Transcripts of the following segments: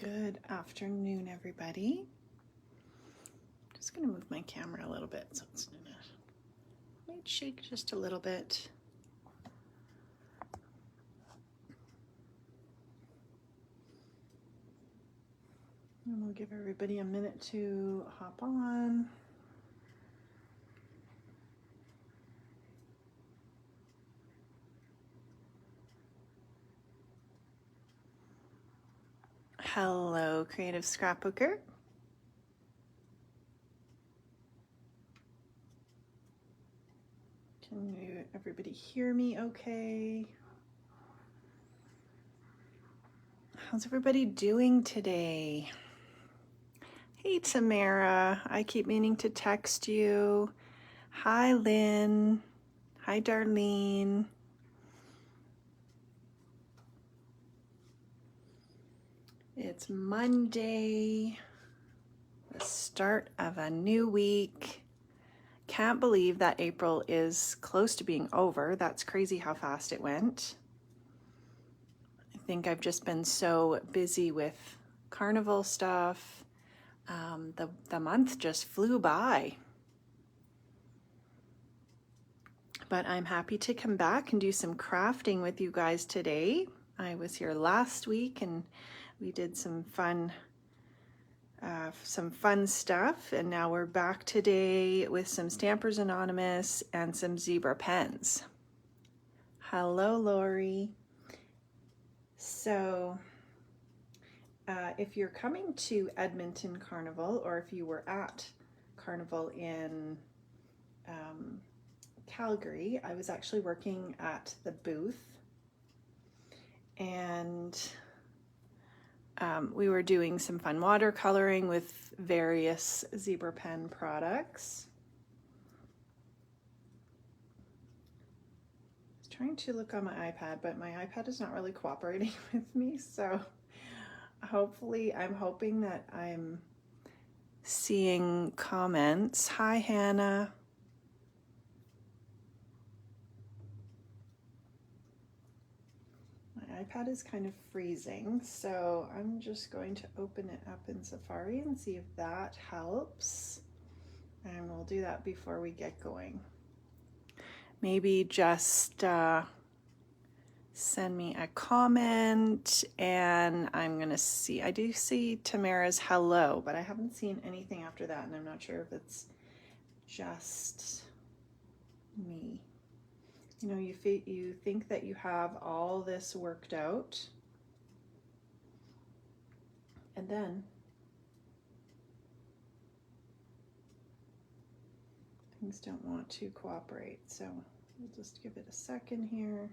Good afternoon, everybody. Just going to move my camera a little bit so it's gonna might shake just a little bit. And we'll give everybody a minute to hop on. Hello, Creative Scrapbooker. Can everybody hear me okay? How's everybody doing today? Hey, Tamara. I keep meaning to text you. Hi, Lynn. Hi, Darlene. It's Monday, the start of a new week. Can't believe that April is close to being over. That's crazy how fast it went. I think I've just been so busy with carnival stuff. The month just flew by. But I'm happy to come back and do some crafting with you guys today. I was here last week and we did some fun stuff, and now we're back today with some Stampers Anonymous and some zebra pens. Hello, Lori. So if you're coming to Edmonton Carnival, or if you were at Carnival in Calgary, I was actually working at the booth, and we were doing some fun watercoloring with various zebra pen products. I was trying to look on my iPad, but my iPad is not really cooperating with me, so I'm hoping that I'm seeing comments. Hi, Hannah. iPad is kind of freezing, so I'm just going to open it up in Safari and see if that helps, and we'll do that before we get going. Maybe just send me a comment, and I'm gonna see, I do see Tamara's hello, but I haven't seen anything after that, and I'm not sure if it's just me. You know, you think that you have all this worked out, and then things don't want to cooperate. So we'll just give it a second here.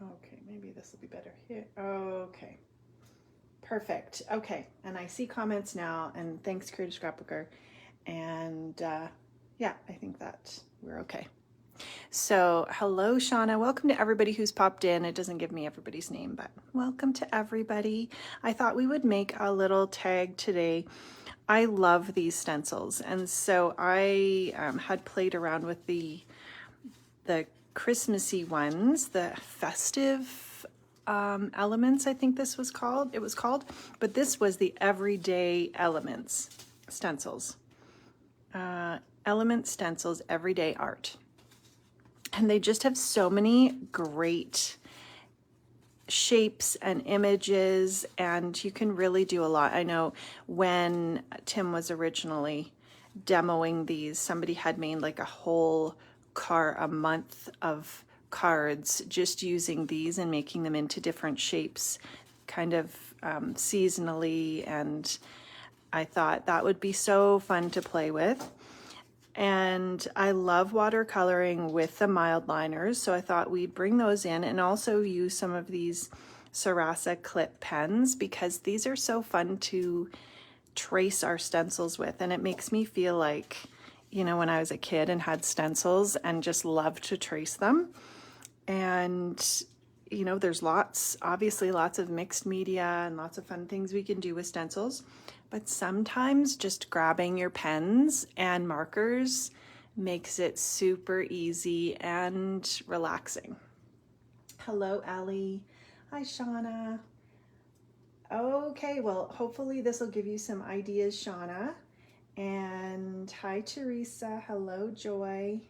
Okay, maybe this will be better here. Okay. Perfect. Okay, and I see comments now, and thanks, Creative Scrapbooker. And yeah, I think that we're okay. So hello, Shauna. Welcome to everybody who's popped in. It doesn't give me everybody's name, but welcome to everybody. I thought we would make a little tag today. I love these stencils, and so I had played around with the Christmassy ones, the festive elements, I think this was called. It was called, but this was the everyday elements stencils. Element stencils, everyday art. And they just have so many great shapes and images, and you can really do a lot. I know when Tim was originally demoing these, somebody had made like a whole a month of cards just using these and making them into different shapes, kind of seasonally, and I thought that would be so fun to play with. And I love watercoloring with the mild liners, so I thought we'd bring those in and also use some of these Sarasa clip pens, because these are so fun to trace our stencils with, and it makes me feel like, you know, when I was a kid and had stencils and just loved to trace them. And you know, there's obviously lots of mixed media and lots of fun things we can do with stencils, but sometimes just grabbing your pens and markers makes it super easy and relaxing. Hello, Ellie. Hi, Shauna. Okay, well, hopefully this will give you some ideas, Shauna. And hi, Teresa. Hello, Joy.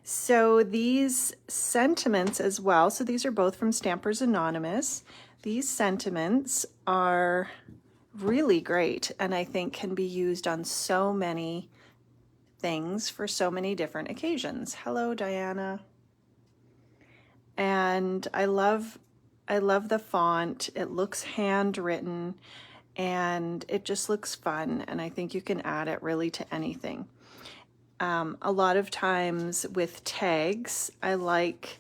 So these sentiments as well, so these are both from Stampers Anonymous. These sentiments are really great and I think can be used on so many things for so many different occasions. Hello, Diana. And I love the font. It looks handwritten and it just looks fun, and I think you can add it really to anything. A lot of times with tags, I like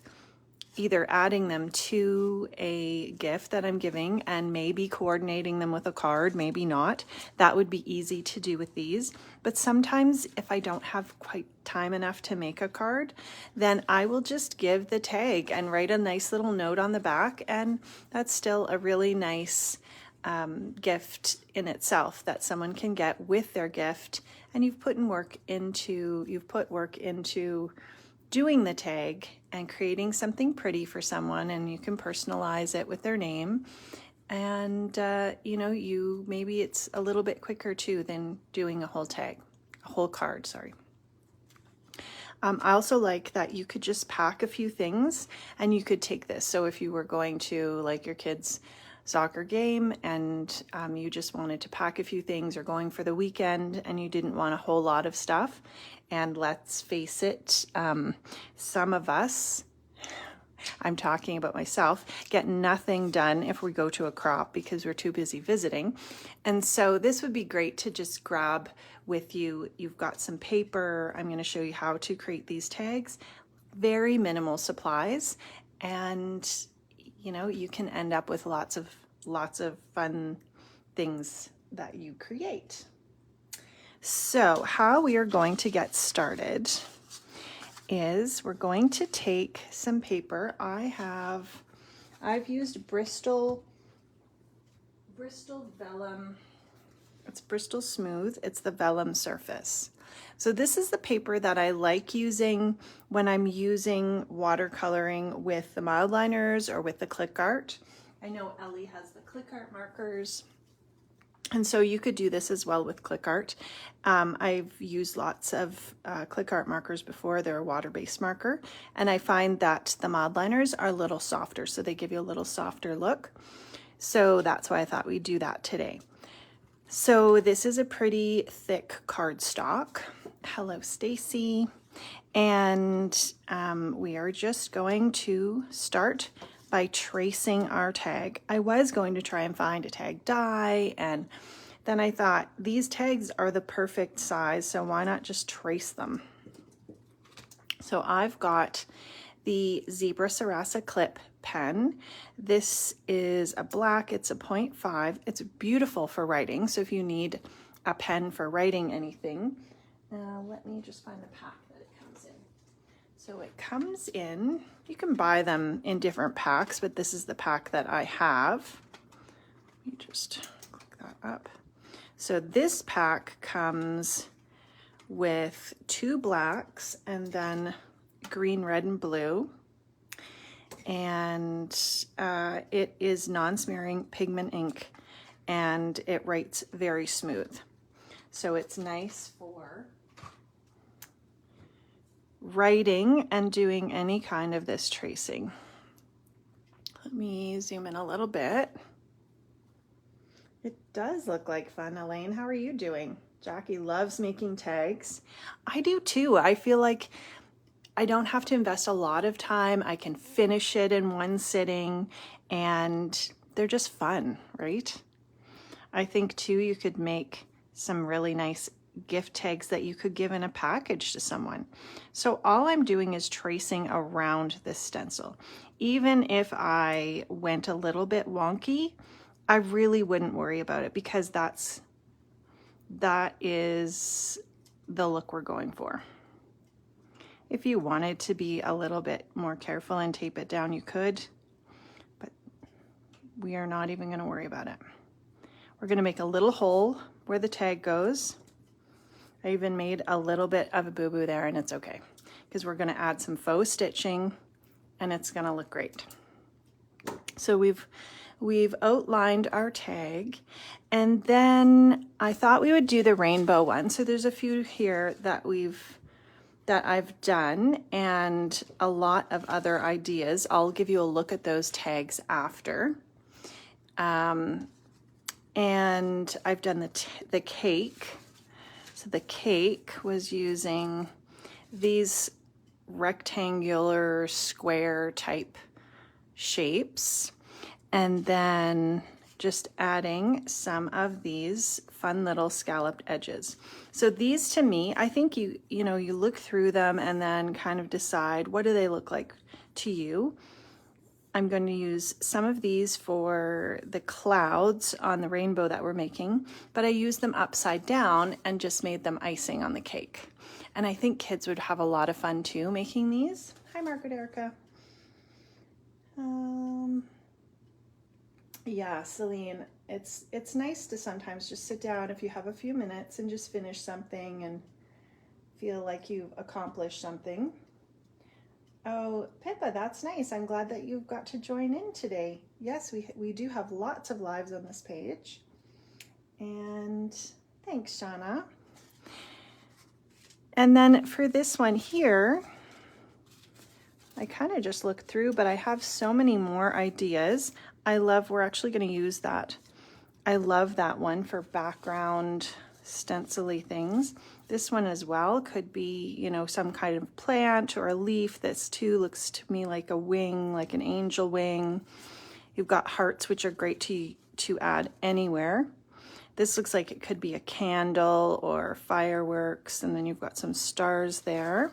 either adding them to a gift that I'm giving and maybe coordinating them with a card, maybe not. That would be easy to do with these. But sometimes if I don't have quite time enough to make a card, then I will just give the tag and write a nice little note on the back, and that's still a really nice gift in itself that someone can get with their gift, and you've put work into doing the tag and creating something pretty for someone, and you can personalize it with their name, and maybe it's a little bit quicker too than doing a whole card, sorry. I also like that you could just pack a few things and you could take this. So if you were going to like your kids' soccer game and you just wanted to pack a few things, or going for the weekend and you didn't want a whole lot of stuff, and let's face it, some of us, I'm talking about myself, get nothing done if we go to a crop because we're too busy visiting. And so this would be great to just grab with you. You've got some paper. I'm going to show you how to create these tags. Very minimal supplies, and you can end up with lots of fun things that you create. So how we are going to get started is we're going to take some paper. I've used Bristol vellum. It's Bristol Smooth. It's the vellum surface. So this is the paper that I like using when I'm using watercoloring with the Mildliners or with the click art. I know Ellie has the click art markers, and so you could do this as well with click art. I've used lots of click art markers before. They're a water-based marker, and I find that the Mildliners are a little softer, so they give you a little softer look. So that's why I thought we'd do that today. So this is a pretty thick cardstock. Hello, Stacy. And we are just going to start by tracing our tag. I was going to try and find a tag die, and then I thought these tags are the perfect size, so why not just trace them? So I've got the Zebra Sarasa Clip pen. This is a black, it's a 0.5. It's beautiful for writing, so if you need a pen for writing anything, let me just find the pack that it comes in. So it comes in, you can buy them in different packs, but this is the pack that I have. Let me just click that up. So this pack comes with 2 blacks and then green, red, and blue. And it is non-smearing pigment ink, and it writes very smooth. So it's nice for writing and doing any kind of this tracing. Let me zoom in a little bit. It does look like fun. Elaine, how are you doing? Jackie loves making tags. I do too. I feel like I don't have to invest a lot of time. I can finish it in one sitting, and they're just fun, right? I think too, you could make some really nice gift tags that you could give in a package to someone. So all I'm doing is tracing around this stencil. Even if I went a little bit wonky, I really wouldn't worry about it, because that is the look we're going for. If you wanted to be a little bit more careful and tape it down, you could, but we are not even going to worry about it. We're going to make a little hole where the tag goes. I even made a little bit of a boo-boo there, and it's okay because we're going to add some faux stitching and it's going to look great. So we've outlined our tag, and then I thought we would do the rainbow one. So there's a few here that I've done, and a lot of other ideas. I'll give you a look at those tags after. And I've done the cake. So the cake was using these rectangular square type shapes, and then just adding some of these fun little scalloped edges. So these, to me, I think you look through them and then kind of decide, what do they look like to you? I'm going to use some of these for the clouds on the rainbow that we're making, but I used them upside down and just made them icing on the cake. And I think kids would have a lot of fun too making these. Hi, Margaret Erica. Yeah, Celine, it's nice to sometimes just sit down if you have a few minutes and just finish something and feel like you've accomplished something. Oh, Pippa, that's nice. I'm glad that you've got to join in today. Yes, we do have lots of lives on this page. And thanks, Shauna. And then for this one here, I kind of just looked through, but I have so many more ideas. We're actually going to use that. I love that one for background stencil-y things. This one as well could be, some kind of plant or a leaf. This too looks to me like a wing, like an angel wing. You've got hearts, which are great to add anywhere. This looks like it could be a candle or fireworks, and then you've got some stars there.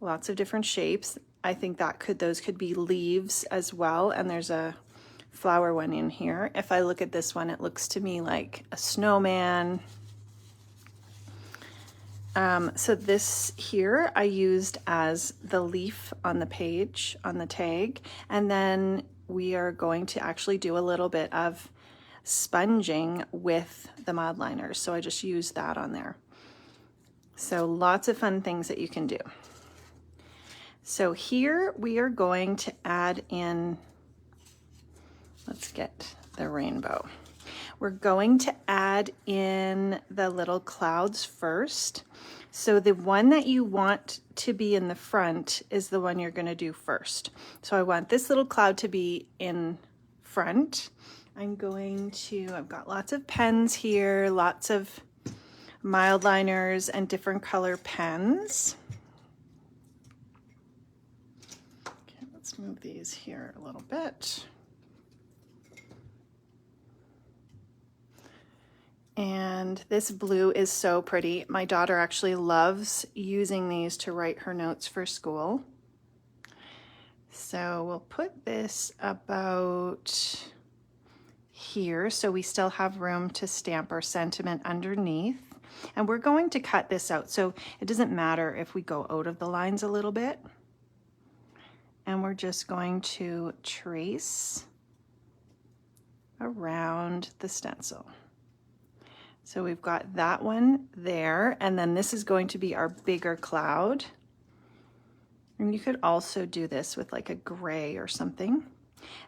Lots of different shapes. I think those could be leaves as well, and there's a flower one in here. If I look at this one, it looks to me like a snowman. So this here I used as the leaf on the page, on the tag, and then we are going to actually do a little bit of sponging with the mod liners. So I just used that on there. So lots of fun things that you can do. So here we are going to add in, let's get the rainbow. We're going to add in the little clouds first. So the one that you want to be in the front is the one you're going to do first. So I want this little cloud to be in front. I've got lots of pens here, lots of mild liners and different color pens. Okay, let's move these here a little bit. And this blue is so pretty. My daughter actually loves using these to write her notes for school. So we'll put this about here so we still have room to stamp our sentiment underneath. And we're going to cut this out, so it doesn't matter if we go out of the lines a little bit. And we're just going to trace around the stencil. So we've got that one there, and then this is going to be our bigger cloud. And you could also do this with like a gray or something.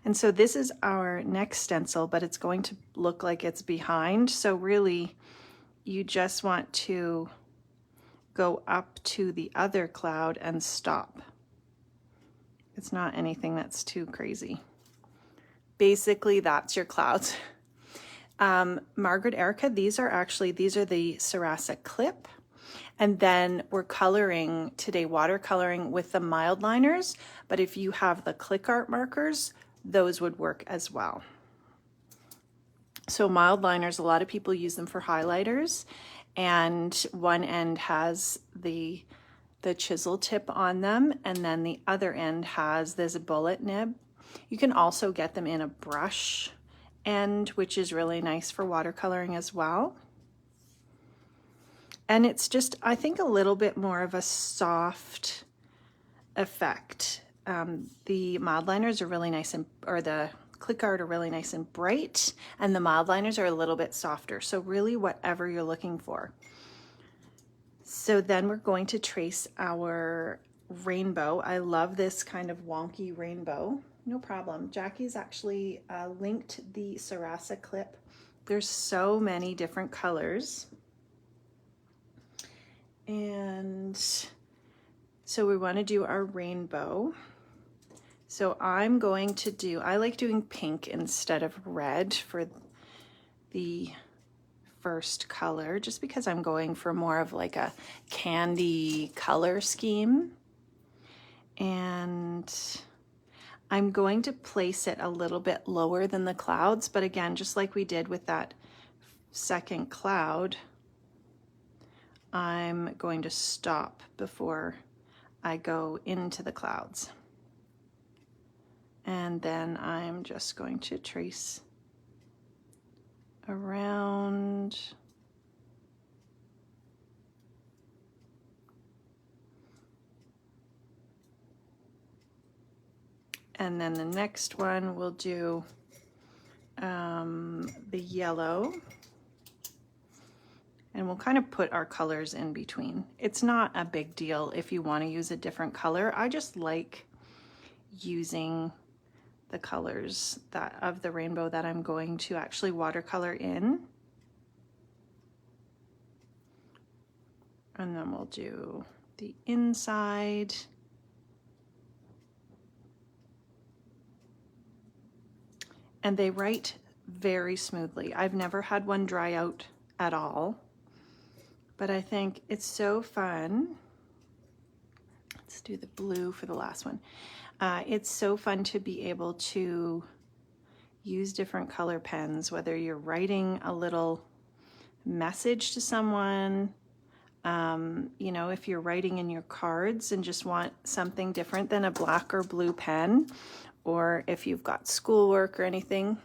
And so this is our next stencil, but it's going to look like it's behind. So really, you just want to go up to the other cloud and stop. It's not anything that's too crazy. Basically, that's your clouds. Margaret Erica, these are the Sarasa Clip. And then we're coloring today, watercoloring with the mild liners. But if you have the click art markers, those would work as well. So mild liners, a lot of people use them for highlighters. And one end has the chisel tip on them. And then the other end has this bullet nib. You can also get them in a brush end, which is really nice for watercoloring as well. And it's just, I think, a little bit more of a soft effect. The mild liners are really nice, or the click art are really nice and bright, and the mild liners are a little bit softer. So really whatever you're looking for. So then we're going to trace our rainbow. I love this kind of wonky rainbow. No problem. Jackie's actually linked the Sarasa clip. There's so many different colors. And so we want to do our rainbow. So I'm going to do, I like doing pink instead of red for the first color, just because I'm going for more of like a candy color scheme. And I'm going to place it a little bit lower than the clouds, but again, just like we did with that second cloud, I'm going to stop before I go into the clouds. And then I'm just going to trace around. And then the next one we'll do the yellow. And we'll kind of put our colors in between. It's not a big deal if you want to use a different color. I just like using the colors that of the rainbow that I'm going to actually watercolor in. And then we'll do the inside. And they write very smoothly. I've never had one dry out at all, but I think it's so fun. Let's do the blue for the last one. It's so fun to be able to use different color pens, whether you're writing a little message to someone, you know, if you're writing in your cards and just want something different than a black or blue pen, or if you've got schoolwork or anything.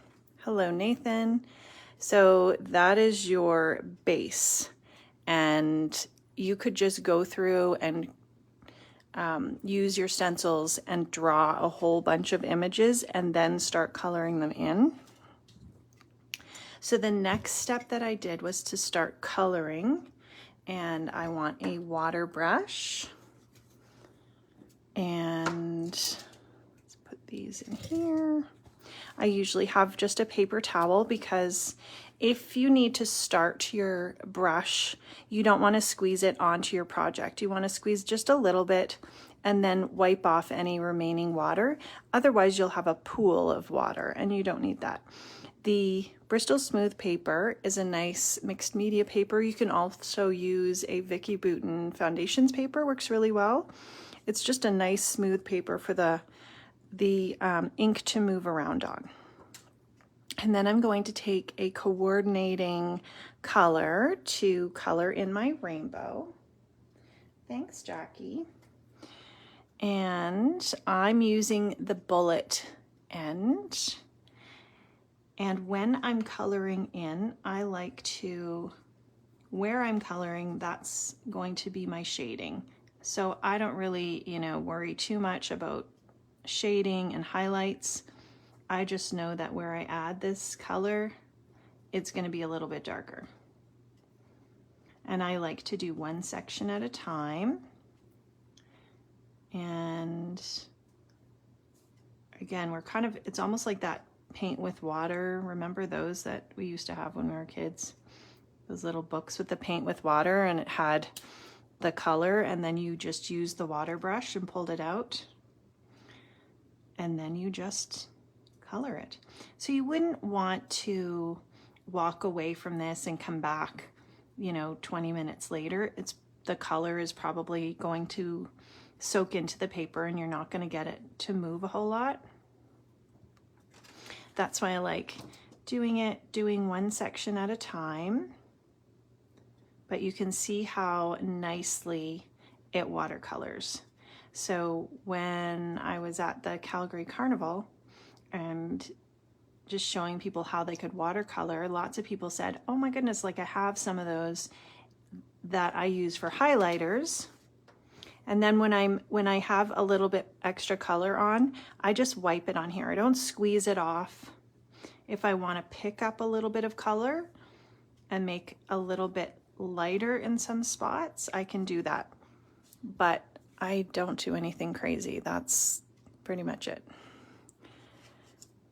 Hello, Nathan. So that is your base, and you could just go through and use your stencils and draw a whole bunch of images and then start coloring them in. So the next step that I did was to start coloring, and I want a water brush, and let's put these in here. I usually have just a paper towel because if you need to start your brush, you don't want to squeeze it onto your project. You want to squeeze just a little bit and then wipe off any remaining water. Otherwise, you'll have a pool of water, and you don't need that. The Bristol Smooth paper is a nice mixed media paper. You can also use a Vicky Bouton Foundations paper, works really well. It's just a nice smooth paper for the ink to move around on. And then I'm going to take a coordinating color to color in my rainbow. Thanks, Jackie. And I'm using the bullet end. And when I'm coloring in, I like to, where I'm coloring, that's going to be my shading. So I don't really, you know, worry too much about shading and highlights. I just know that where I add this color, it's going to be a little bit darker. And I like to do one section at a time. And again, we're kind of, it's almost like that paint with water. Remember those that we used to have when we were kids? Those little books with the paint with water, and it had the color, and then you just used the water brush and pulled it out. And then you just color it. So you wouldn't want to walk away from this and come back, you know, 20 minutes later. It's, the color is probably going to soak into the paper and you're not going to get it to move a whole lot. That's why I like doing one section at a time. But you can see how nicely it watercolors. So when I was at the Calgary Carnival and just showing people how they could watercolor, lots of people said, oh my goodness, like I have some of those that I use for highlighters, And then when I have a little bit extra color on, I just wipe it on here. I don't squeeze it off. If I want to pick up a little bit of color and make a little bit lighter in some spots, I can do that. But I don't do anything crazy. That's pretty much it.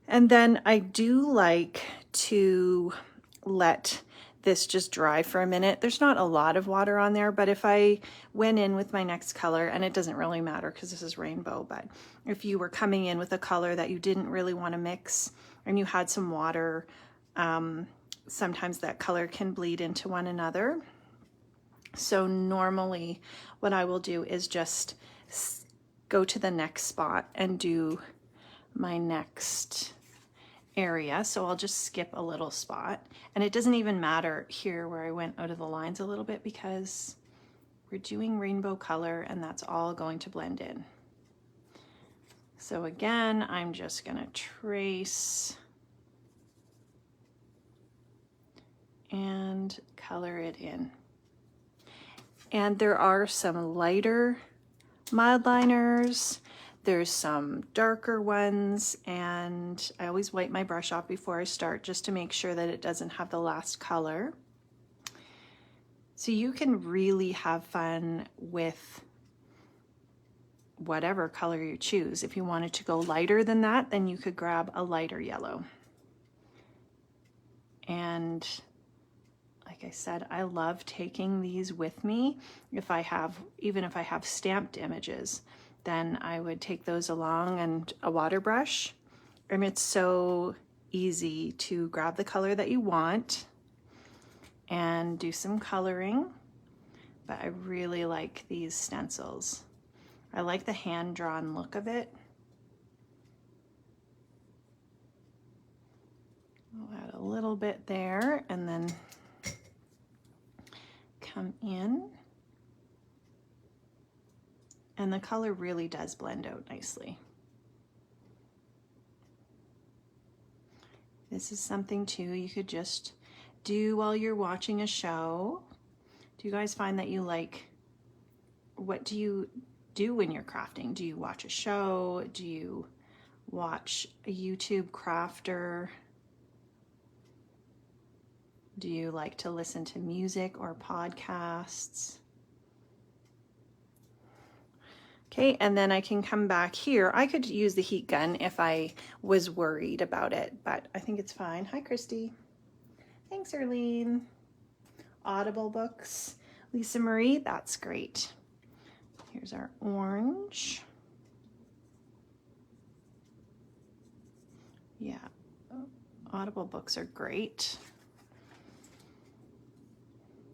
And then I do like to let this just dry for a minute. There's not a lot of water on there, but if I went in with my next color, and it doesn't really matter because this is rainbow, but if you were coming in with a color that you didn't really want to mix and you had some water, sometimes that color can bleed into one another. So normally what I will do is just go to the next spot and do my next area. So I'll just skip a little spot, and it doesn't even matter here where I went out of the lines a little bit because we're doing rainbow color and that's all going to blend in. So again, I'm just going to trace and color it in. And there are some lighter mild liners. There's some darker ones, and I always wipe my brush off before I start just to make sure that it doesn't have the last color. So you can really have fun with whatever color you choose. If you wanted to go lighter than that, then you could grab a lighter yellow. And like I said, I love taking these with me. Even if I have stamped images, then I would take those along and a water brush. And it's so easy to grab the color that you want and do some coloring. But I really like these stencils. I like the hand-drawn look of it. I'll add a little bit there and then come in. And the color really does blend out nicely. This is something too you could just do while you're watching a show. Do you guys find that you like, what do you do when you're crafting? Do you watch a show? Do you watch a YouTube crafter? Do you like to listen to music or podcasts? Okay, and then I can come back here. I could use the heat gun if I was worried about it, but I think it's fine. Hi, Christy. Thanks, Erlene. Audible books. Lisa Marie, that's great. Here's our orange. Yeah, Audible books are great.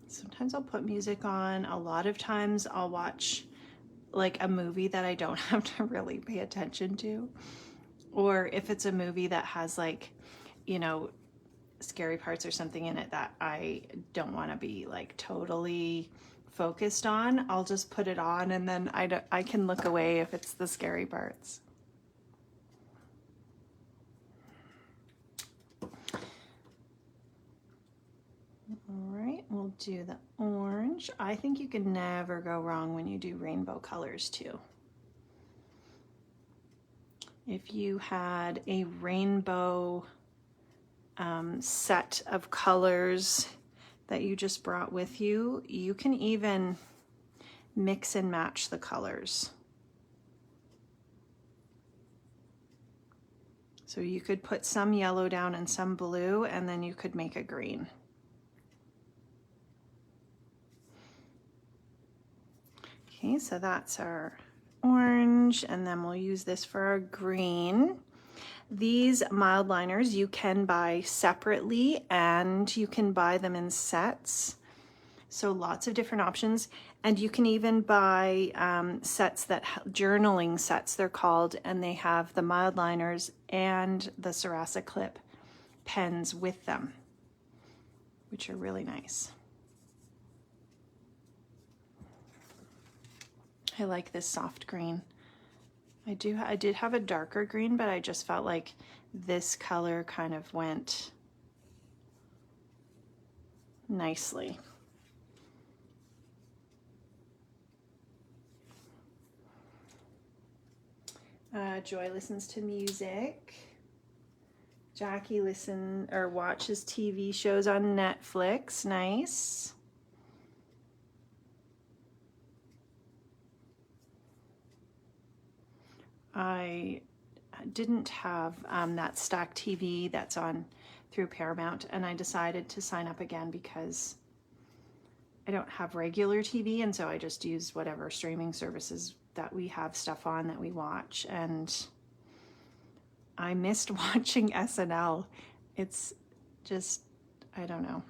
Sometimes I'll put music on. A lot of times I'll watch like a movie that I don't have to really pay attention to. Or if it's a movie that has like, you know, scary parts or something in it that I don't want to be like totally focused on, I'll just put it on and then I can look away if it's the scary parts. All right, we'll do the orange. I think you can never go wrong when you do rainbow colors too. If you had a rainbow set of colors that you just brought with you, you can even mix and match the colors. So you could put some yellow down and some blue, and then you could make a green. Okay, so that's our orange, and then we'll use this for our green. These mild liners you can buy separately and you can buy them in sets. So lots of different options. And you can even buy sets that, journaling sets they're called, and they have the mild liners and the Sarasa clip pens with them, which are really nice. I like this soft green. I did have a darker green, but I just felt like this color kind of went nicely. Joy listens to music. Jackie watches TV shows on Netflix. Nice. I didn't have that stacked TV that's on through Paramount, and I decided to sign up again because I don't have regular TV, and so I just use whatever streaming services that we have stuff on that we watch. And I missed watching SNL. It's just, I don't know,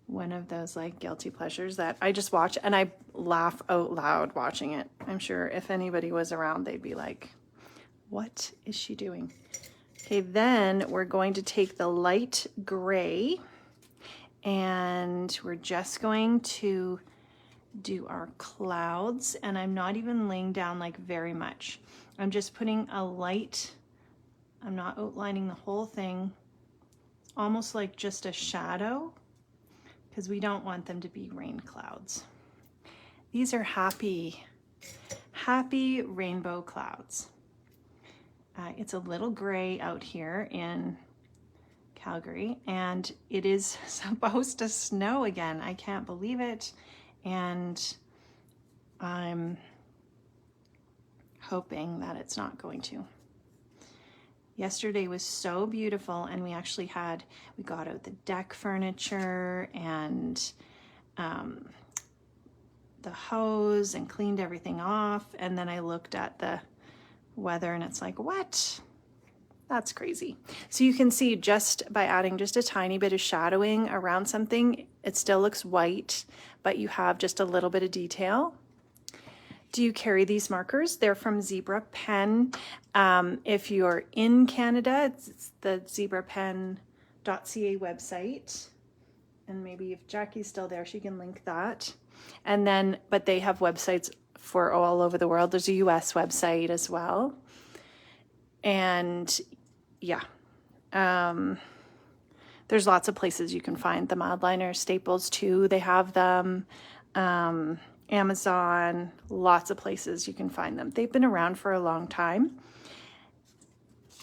one of those like guilty pleasures that I just watch and I laugh out loud watching it. I'm sure if anybody was around, they'd be like, what is she doing? Okay, then we're going to take the light gray and we're just going to do our clouds, and I'm not even laying down like very much. I'm just putting a light, I'm not outlining the whole thing, almost like just a shadow, because we don't want them to be rain clouds. These are happy rainbow clouds. It's a little gray out here in Calgary, and it is supposed to snow again. I can't believe it, and I'm hoping that it's not going to. Yesterday was so beautiful, and we got out the deck furniture and the hose and cleaned everything off, and then I looked at the weather and it's like, what? That's crazy. So you can see just by adding just a tiny bit of shadowing around something, it still looks white, but you have just a little bit of detail. Do you carry these markers? They're from Zebra Pen. If you're in Canada, it's the zebrapen.ca website. And maybe if Jackie's still there, she can link that. And then, but they have websites for all over the world. There's a US website as well. And yeah, there's lots of places you can find them. Mildliner, Staples too, they have them. Amazon, lots of places you can find them. They've been around for a long time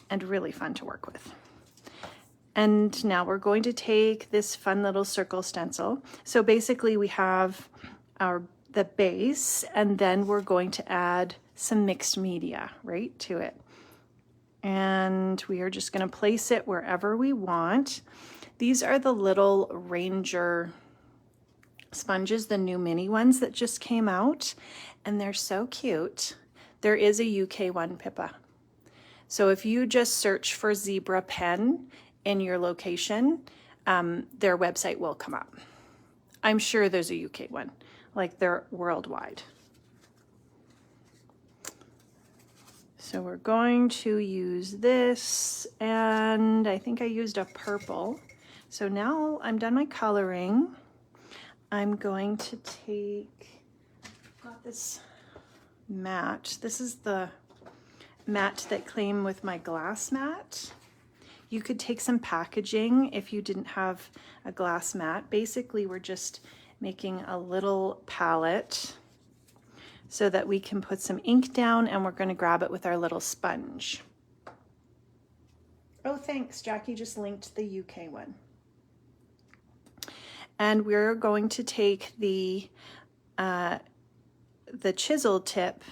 and really fun to work with. And now we're going to take this fun little circle stencil. So basically we have the base, and then we're going to add some mixed media right to it. And we are just going to place it wherever we want. These are the little Ranger sponges, the new mini ones that just came out, and they're so cute. There is a UK one, Pippa. So if you just search for Zebra Pen in your location, their website will come up. I'm sure there's a UK one, like they're worldwide. So we're going to use this, and I think I used a purple. So now I'm done my coloring. I'm going to take, I've got this mat. This is the mat that came with my glass mat. You could take some packaging if you didn't have a glass mat. Basically, we're just making a little palette so that we can put some ink down, and we're going to grab it with our little sponge. Oh, thanks. Jackie just linked the UK one. And we're going to take the chisel tip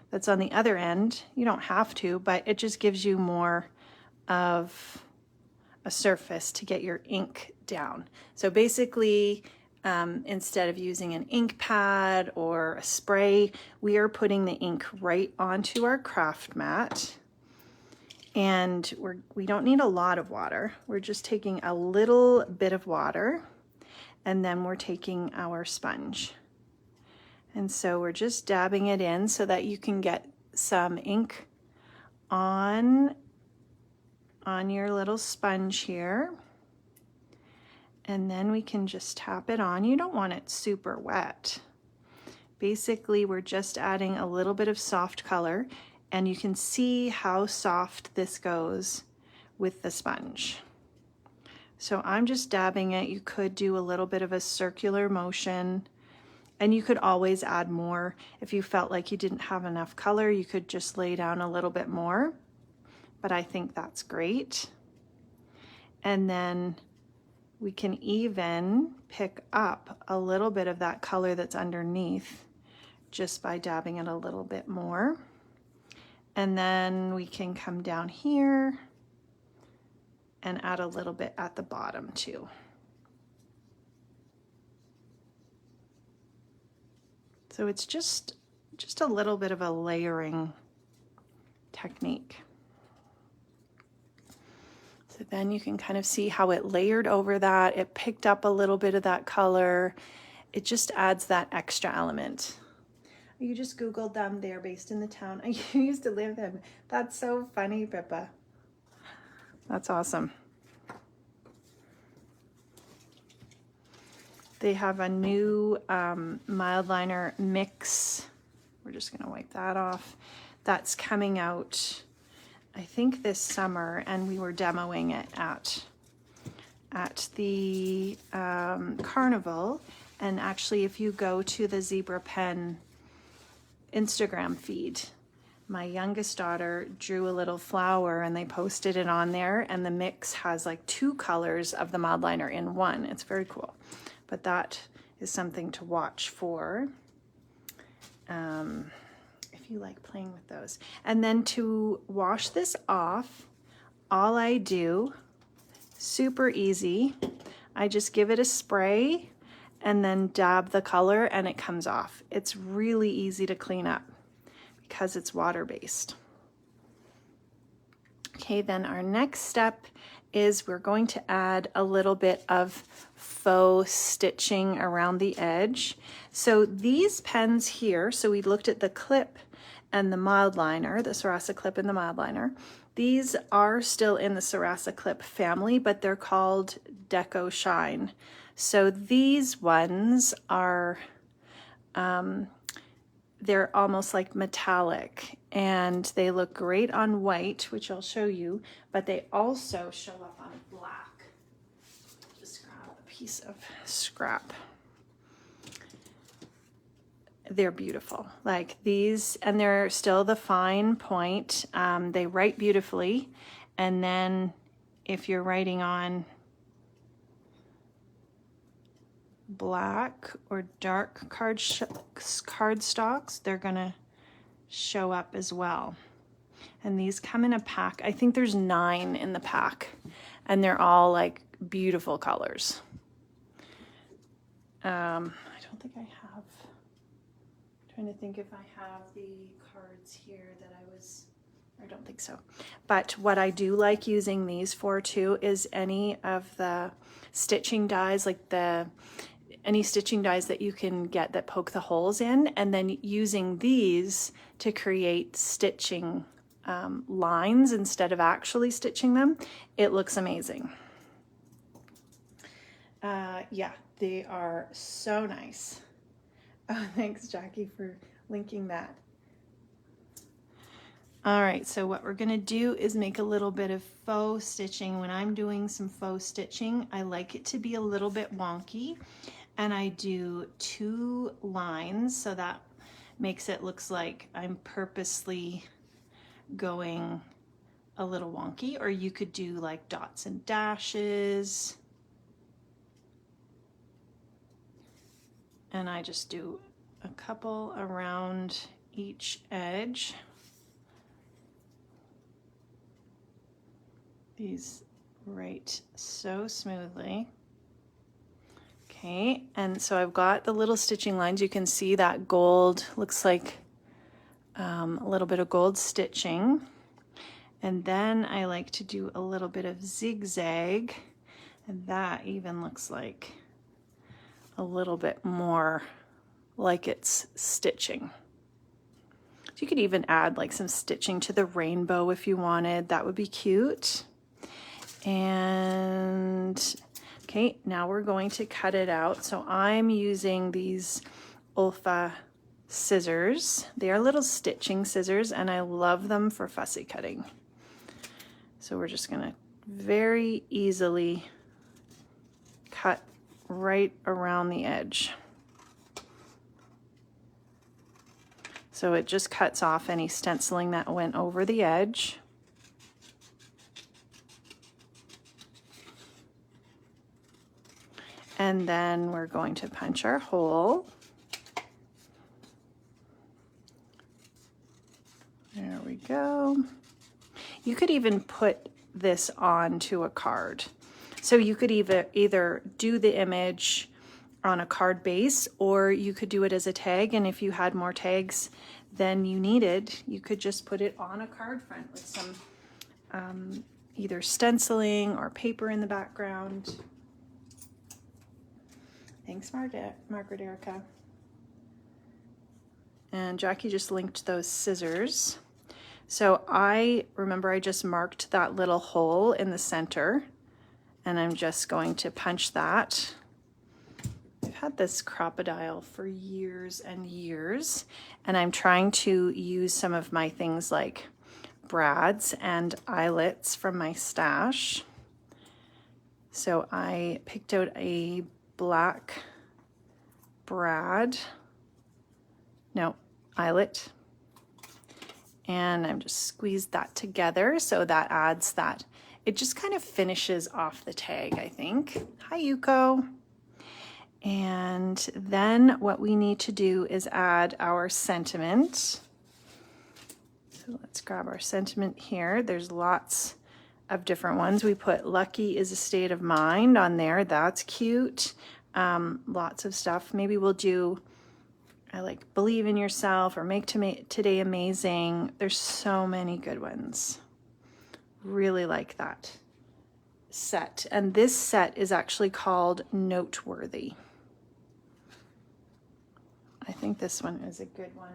that's on the other end. You don't have to, but it just gives you more of a surface to get your ink down. So basically, instead of using an ink pad or a spray, we are putting the ink right onto our craft mat. And we don't need a lot of water. We're just taking a little bit of water, and then we're taking our sponge. And so we're just dabbing it in so that you can get some ink on your little sponge here. And then we can just tap it on. You don't want it super wet. Basically, we're just adding a little bit of soft color, and you can see how soft this goes with the sponge. So I'm just dabbing it. You could do a little bit of a circular motion, And you could always add more. If you felt like you didn't have enough color, you could just lay down a little bit more. But I think that's great. And then we can even pick up a little bit of that color that's underneath just by dabbing it a little bit more. And then we can come down here and add a little bit at the bottom too. So it's just a little bit of a layering technique. So then you can kind of see how it layered over that. It picked up a little bit of that color. It just adds that extra element. You just Googled them. They're based in the town I used to live in. That's so funny, Pippa. That's awesome. They have a new mild liner mix. We're just gonna wipe that off. That's coming out, I think this summer, and we were demoing it at the carnival. And actually, if you go to the Zebra Pen Instagram feed, my youngest daughter drew a little flower and they posted it on there, and the mix has like 2 colors of the mild liner in one. It's very cool. But that is something to watch for if you like playing with those. And then to wash this off, all I do, super easy, I just give it a spray and then dab the color and it comes off. It's really easy to clean up because it's water-based. Okay, then our next step is we're going to add a little bit of faux stitching around the edge. So these pens here, so we looked at the clip and the mild liner, the Sarasa clip and the mild liner. These are still in the Sarasa clip family, but they're called Deco Shine. So these ones are, they're almost like metallic, and they look great on white, which I'll show you, but they also show up on black. Just grab a piece of scrap. They're beautiful, like these, and they're still the fine point. They write beautifully, and then if you're writing on black or dark cardstocks, they're gonna show up as well. And these come in a pack. I think there's 9 in the pack, and they're all like beautiful colors. I don't think I have. I'm trying to think if I have the cards here that I don't think so. But what I do like using these for too is any of the stitching dies, like any stitching dies that you can get that poke the holes in, and then using these to create stitching lines instead of actually stitching them. It looks amazing. Yeah, they are so nice. Oh, thanks, Jackie, for linking that. All right, so what we're gonna do is make a little bit of faux stitching. When I'm doing some faux stitching, I like it to be a little bit wonky, and I do 2 lines, so that makes it looks like I'm purposely going a little wonky, or you could do like dots and dashes. And I just do a couple around each edge. These write so smoothly. Okay, and so I've got the little stitching lines. You can see that gold looks like a little bit of gold stitching. And then I like to do a little bit of zigzag, and that even looks like a little bit more like it's stitching. So you could even add like some stitching to the rainbow if you wanted. That would be cute. And okay, now we're going to cut it out. So I'm using these OLFA scissors. They are little stitching scissors, and I love them for fussy cutting. So we're just gonna very easily cut right around the edge. So it just cuts off any stenciling that went over the edge. And then we're going to punch our hole. There we go. You could even put this onto a card. So you could either do the image on a card base, or you could do it as a tag, and if you had more tags than you needed, you could just put it on a card front with some either stenciling or paper in the background. Thanks, Margaret Erica. And Jackie just linked those scissors. So I remember I just marked that little hole in the center, and I'm just going to punch that. I've had this crocodile for years and years, and I'm trying to use some of my things like brads and eyelets from my stash. So I picked out a black eyelet, and I'm just squeezed that together so that adds that. It just kind of finishes off the tag, I think. Hi, Yuko. And then what we need to do is add our sentiment. So let's grab our sentiment here. There's lots of different ones. We put lucky is a state of mind on there. That's cute. Lots of stuff. Maybe we'll do, I like believe in yourself or make today amazing. There's so many good ones. Really like that set. And this set is actually called Noteworthy. I think this one is a good one.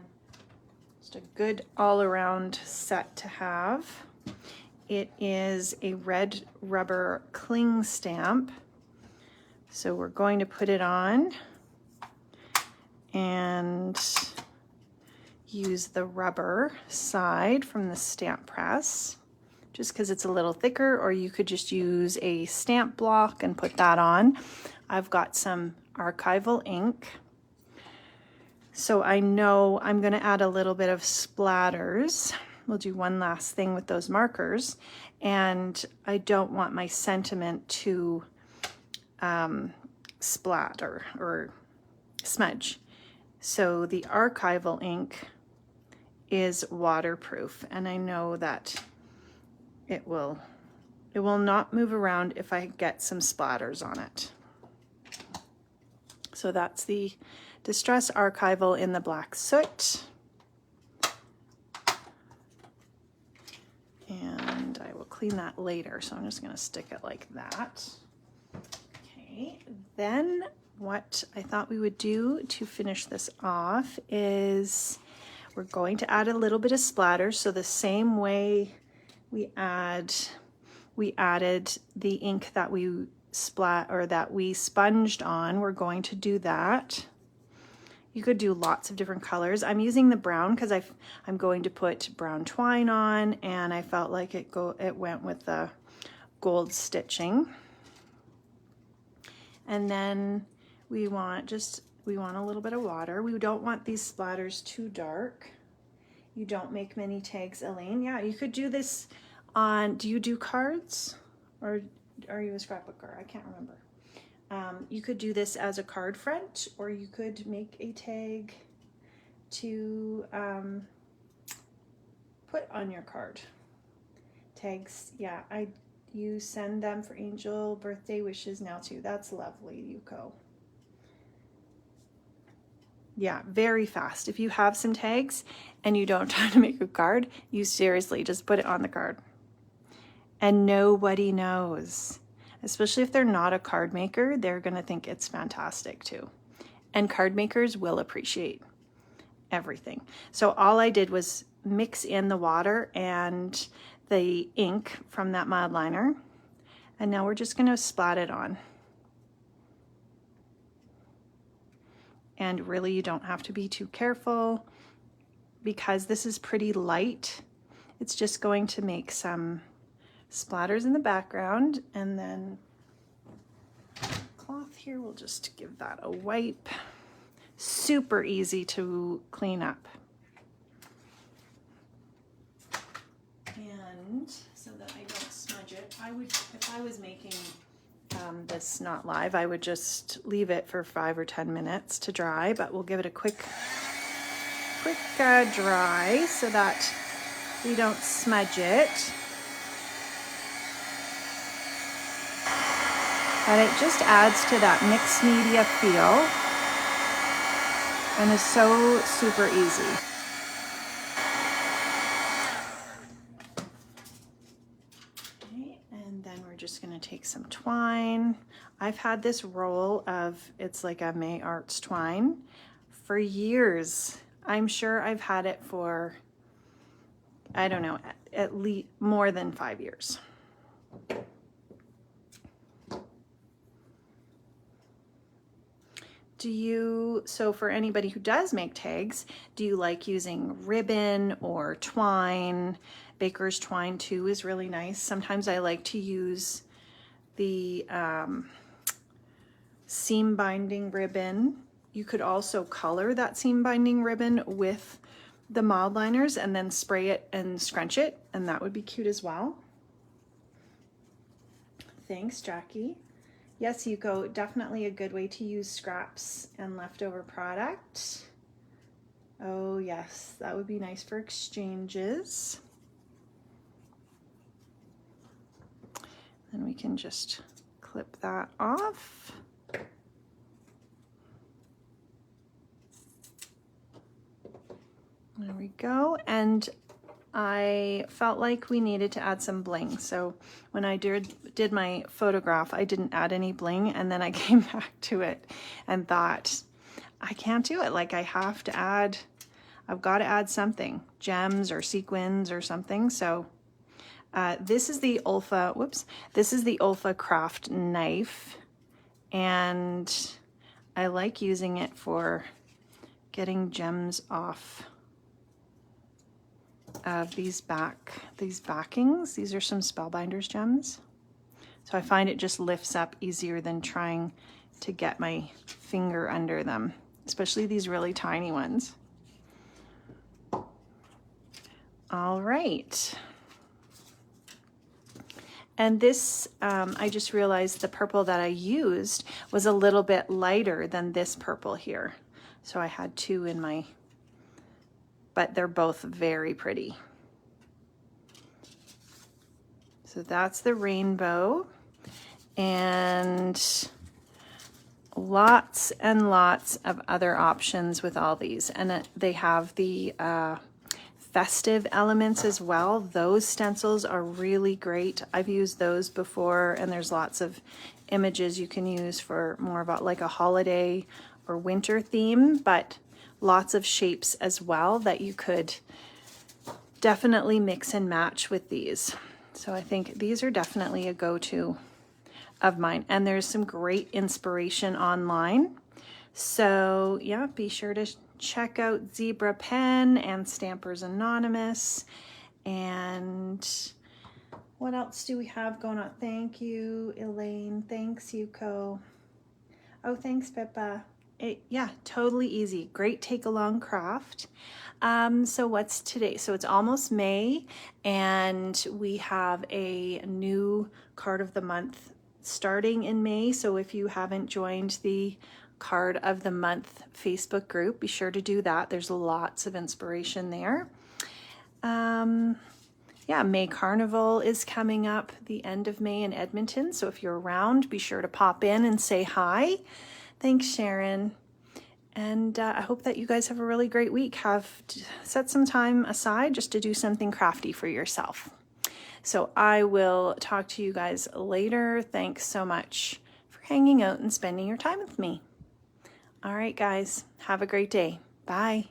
Just a good all-around set to have. It is a red rubber cling stamp. So we're going to put it on and use the rubber side from the stamp press, just because it's a little thicker, or you could just use a stamp block and put that on. I've got some archival ink. So I know I'm going to add a little bit of splatters. We'll do one last thing with those markers, and I don't want my sentiment to splatter or smudge. So the archival ink is waterproof, and I know that it will not move around if I get some splatters on it. So that's the Distress Archival in the black soot. And I will clean that later, so I'm just going to stick it like that. Okay, then what I thought we would do to finish this off is we're going to add a little bit of splatter. So the same way we added the ink that we sponged on, we're going to do that. You could do lots of different colors. I'm using the brown because I'm going to put brown twine on, and I felt like it went with the gold stitching. And then we want a little bit of water. We don't want these splatters too dark. You don't make many tags, Elaine. Yeah, you could do this on, do you do cards? Or are you a scrapbooker? I can't remember. You could do this as a card front, or you could make a tag to put on your card. Tags, yeah, you send them for angel birthday wishes now too. That's lovely, Yuko. Yeah, very fast. If you have some tags and you don't have time to make a card, you seriously just put it on the card. And nobody knows. Especially if they're not a card maker, they're going to think it's fantastic too. And card makers will appreciate everything. So all I did was mix in the water and the ink from that mild liner. And now we're just going to splat it on. And really, you don't have to be too careful because this is pretty light. It's just going to make some splatters in the background, and then cloth here, we'll just give that a wipe. Super easy to clean up. if I was making this not live, I would just leave it for 5 or 10 minutes to dry, but we'll give it a quick dry so that we don't smudge it. And it just adds to that mixed media feel and is so super easy. Okay, and then we're just gonna take some twine. I've had this roll of, it's like a May Arts twine for years. I'm sure I've had it for, I don't know, at least more than 5 years. So for anybody who does make tags, do you like using ribbon or twine? Baker's twine too is really nice. Sometimes I like to use the seam binding ribbon. You could also color that seam binding ribbon with the mild liners and then spray it and scrunch it, and that would be cute as well. Thanks, Jackie. Yes, Yuko, definitely a good way to use scraps and leftover product. Oh yes, that would be nice for exchanges. Then we can just clip that off. There we go. And I felt like we needed to add some bling. So when I did my photograph, I didn't add any bling, and then I came back to it and thought, I can't do it. Like I've got to add something, gems or sequins or something. So this is the OLFA, this is the OLFA craft knife, and I like using it for getting gems off of these backings. These are some Spellbinders gems. So I find it just lifts up easier than trying to get my finger under them, especially these really tiny ones. All right. And this, I just realized the purple that I used was a little bit lighter than this purple here. So I had two in my, but they're both very pretty. So that's the rainbow, and lots and lots of other options with all these. And they have the festive elements as well. Those stencils are really great. I've used those before, and there's lots of images you can use for more about like a holiday or winter theme, but lots of shapes as well that you could definitely mix and match with these. So I think these are definitely a go-to of mine, and there's some great inspiration online. So yeah, be sure to check out Zebra Pen and Stampers Anonymous. And what else do we have going on? Thank you, Elaine. Thanks, Yuko. Oh, thanks, Pippa. Yeah, totally easy. Great take-along craft. So what's today? So it's almost May, and we have a new card of the month starting in May. So if you haven't joined the card of the month Facebook group, be sure to do that. There's lots of inspiration there. Yeah, May Carnival is coming up the end of May in Edmonton. So if you're around, be sure to pop in and say hi. Thanks, Sharon. And I hope that you guys have a really great week. Set some time aside just to do something crafty for yourself. So I will talk to you guys later. Thanks so much for hanging out and spending your time with me. All right, guys, have a great day. Bye.